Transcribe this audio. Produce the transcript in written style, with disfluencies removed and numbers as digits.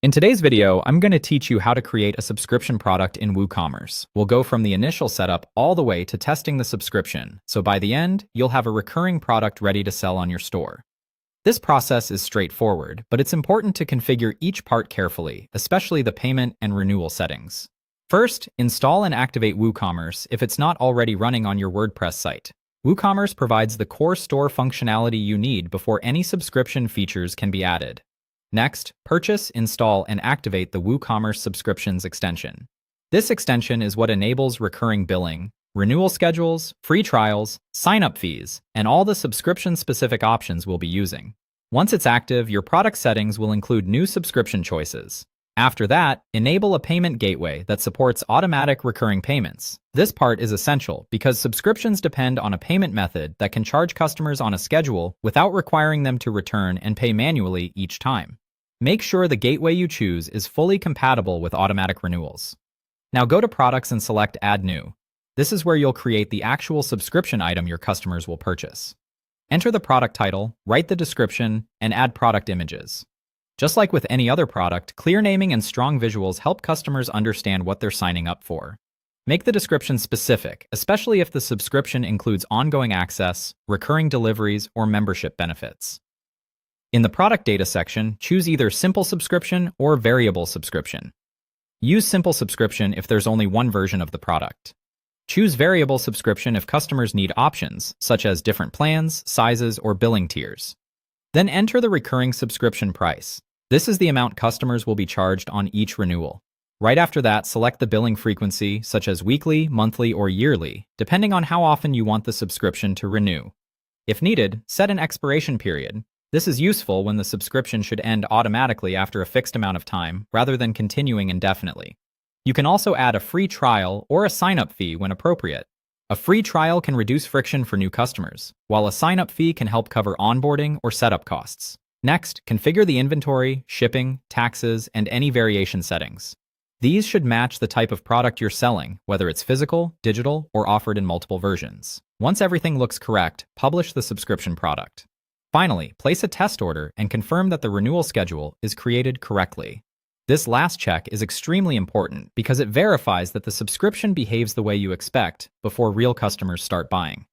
In today's video, I'm going to teach you how to create a subscription product in WooCommerce. We'll go from the initial setup all the way to testing the subscription, so by the end, you'll have a recurring product ready to sell on your store. This process is straightforward, but it's important to configure each part carefully, especially the payment and renewal settings. First, install and activate WooCommerce if it's not already running on your WordPress site. WooCommerce provides the core store functionality you need before any subscription features can be added. Next, purchase, install, and activate the WooCommerce subscriptions extension. This extension is what enables recurring billing, renewal schedules, free trials, sign-up fees, and all the subscription-specific options we'll be using. Once it's active, your product settings will include new subscription choices. After that, enable a payment gateway that supports automatic recurring payments. This part is essential because subscriptions depend on a payment method that can charge customers on a schedule without requiring them to return and pay manually each time. Make sure the gateway you choose is fully compatible with automatic renewals. Now go to Products and select Add New. This is where you'll create the actual subscription item your customers will purchase. Enter the product title, write the description, and add product images. Just like with any other product, clear naming and strong visuals help customers understand what they're signing up for. Make the description specific, especially if the subscription includes ongoing access, recurring deliveries, or membership benefits. In the product data section, choose either simple subscription or variable subscription. Use simple subscription if there's only one version of the product. Choose variable subscription if customers need options, such as different plans, sizes, or billing tiers. Then enter the recurring subscription price. This is the amount customers will be charged on each renewal. Right after that, select the billing frequency, such as weekly, monthly, or yearly, depending on how often you want the subscription to renew. If needed, set an expiration period. This is useful when the subscription should end automatically after a fixed amount of time, rather than continuing indefinitely. You can also add a free trial or a sign-up fee when appropriate. A free trial can reduce friction for new customers, while a sign-up fee can help cover onboarding or setup costs. Next, configure the inventory, shipping, taxes, and any variation settings. These should match the type of product you're selling, whether it's physical, digital, or offered in multiple versions. Once everything looks correct, publish the subscription product. Finally, place a test order and confirm that the renewal schedule is created correctly. This last check is extremely important because it verifies that the subscription behaves the way you expect before real customers start buying.